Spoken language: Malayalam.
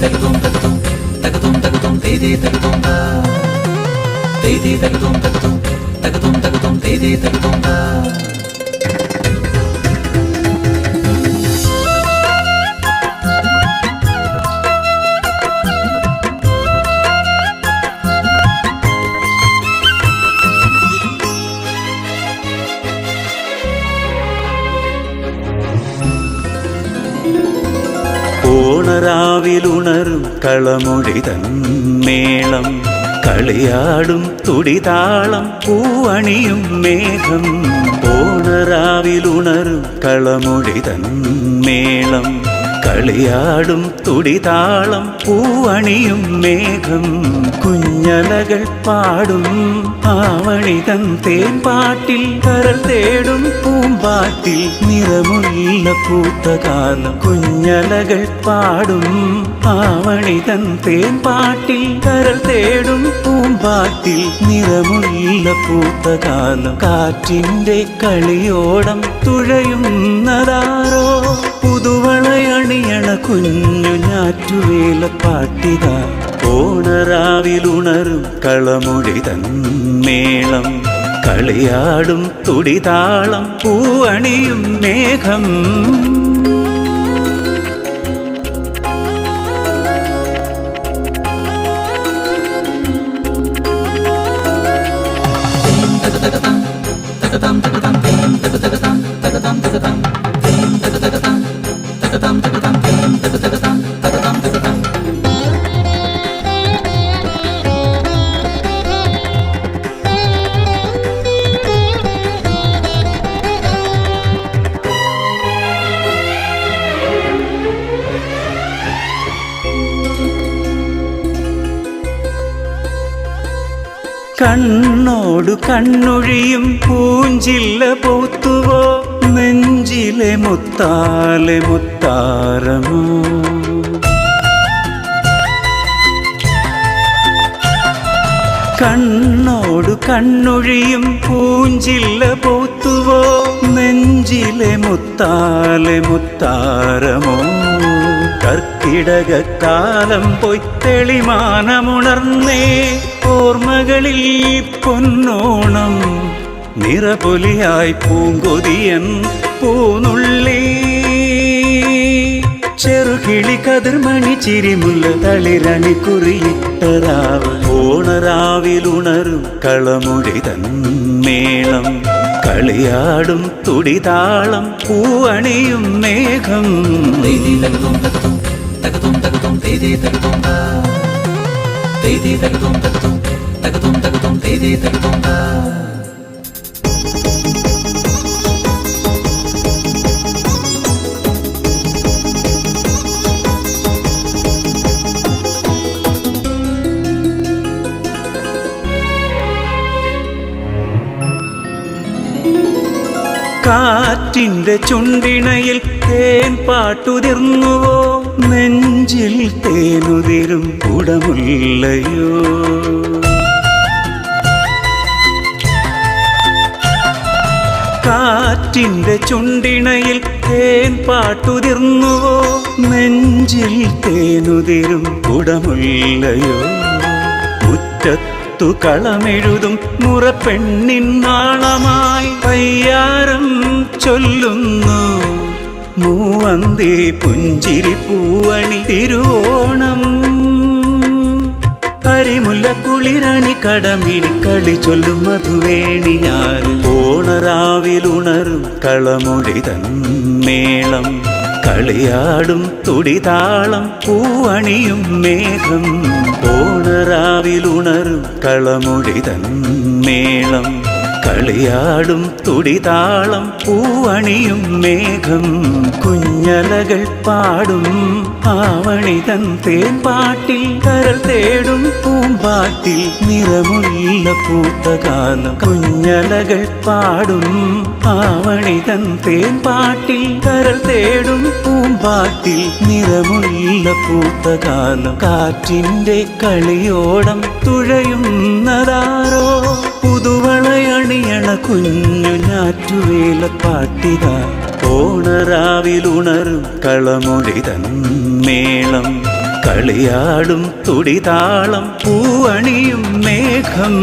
തകതും തകതും തകതും തകതും തേതി തകതും തേതി തകതും തകതും തകതും തകതും തേതി തകതും ഓണരാവിലുണരും കളമൊഴിതൻ മേളം കളിയാടും തുടിതാളം പൂവണിയും മേഘം. ഓണരാവിലുണരും കളമൊഴിതൻ മേളം കളിയാടും തുടിതാളം പൂവണിയും മേഘം. കുഞ്ഞലകൾ പാടും ആവണിതൻ തേൻപാട്ടിൽ കരൾ തേടും പൂമ്പാട്ടിൽ നിറമുള്ള പൂത്തകാലം. കുഞ്ഞലകൾ പാടും ആവണിതൻ തേൻപാട്ടിൽ കരൾ തേടും പൂമ്പാട്ടിൽ നിറമുള്ള പൂത്തകാലം. കാറ്റിൻ്റെ കളിയോടം തുഴയുന്നതാരോ പുതുവളയണിയണ കുഞ്ഞു ഞാറ്റുവേല പാട്ടിത. ഓണരാവിലുണരും കളമൊഴിതൻ മേളം കളിയാടും തുടിതാളം പൂവണിയും മേഘം. കണ്ണോടു കണ്ണൊഴിയും പൂഞ്ചില്ല പൂത്തുവോ നെഞ്ചിലെ മുത്താലെ മുത്താരമോ. കണ്ണോടു കണ്ണൊഴിയും പൂഞ്ചില്ല പൂത്തുവോ നെഞ്ചിലെ മുത്താലെ മുത്താരമോ. കർക്കിടകക്കാലം പോയി തെളിമാനമുണർന്നേ ഓർമ്മകളിൽ പൊന്നോണം നിറപൊലിയായി പൂങ്കൊതിയൻ പൂനുള്ളി. ചെറുകിളി കതിർമണി ചിരിമുല്ല തളിരണി കുറിയിട്ടരാവ്. ഓണരാവിലുണരും കളമൊഴിതൻ മേളം കളിയാടും തുടിതാളം പൂവണിയും മേഘം. തേതി തകതും തകതും തകതും തകതും തേതി തകതും തേതി തകതും തകതും തകതും തകതും തേതി തകതും. കാറ്റിൻ്റെ ചുണ്ടിണയിൽ തേൻ പാട്ടുതിർന്നുവോ നെഞ്ചിൽ തേനുതിരും കുടമുല്ലയോ. കാറ്റിൻ്റെ ചുണ്ടിണയിൽ തേൻ പാട്ടുതിർന്നുവോ നെഞ്ചിൽ തേനുതിരും കുടമുല്ലയോ. മുറ്റത്തു കളമെഴുതും മുറപ്പെണ്ണിൻ നാളമായി പയ്യാരം ചൊല്ലുന്നു മൂവന്തി പുഞ്ചിരി പൂവണി തിരുവോണം. കരിമുല്ല കുളിരണി കടമിണി കളി ചൊല്ലും മധുവേണിയാൽ. ഓണരാവിലുണരും കളമൊഴിതൻ മേളം കളിയാടും തുടിതാളം പൂവണിയും മേഘം. ഓണരാവിലുണരും കളമൊഴിതൻ മേളം കളിയാടും തുടിതാളം പൂവണിയും മേഘം. കുഞ്ഞലകൾ പാടും ആവണിതൻ തേൻപാട്ടിൽ കരൾ തേടും പൂമ്പാട്ടിൽ നിറമുള്ള പൂത്തകാലം. കുഞ്ഞലകൾ പാടും ആവണിതൻ തേൻപാട്ടിൽ കരൾ തേടും പൂമ്പാട്ടിൽ നിറമുള്ള പൂത്തകാലം. കാറ്റിൻ്റെ കളിയോടം തുഴയുന്നതാരോ പുതുവളയണിയണ കുഞ്ഞു ഞാറ്റുവേല പാട്ടിത. ഓണരാവിലുണരും കളമൊഴിതൻ മേളം കളിയാടും തുടിതാളം പൂവണിയും മേഘം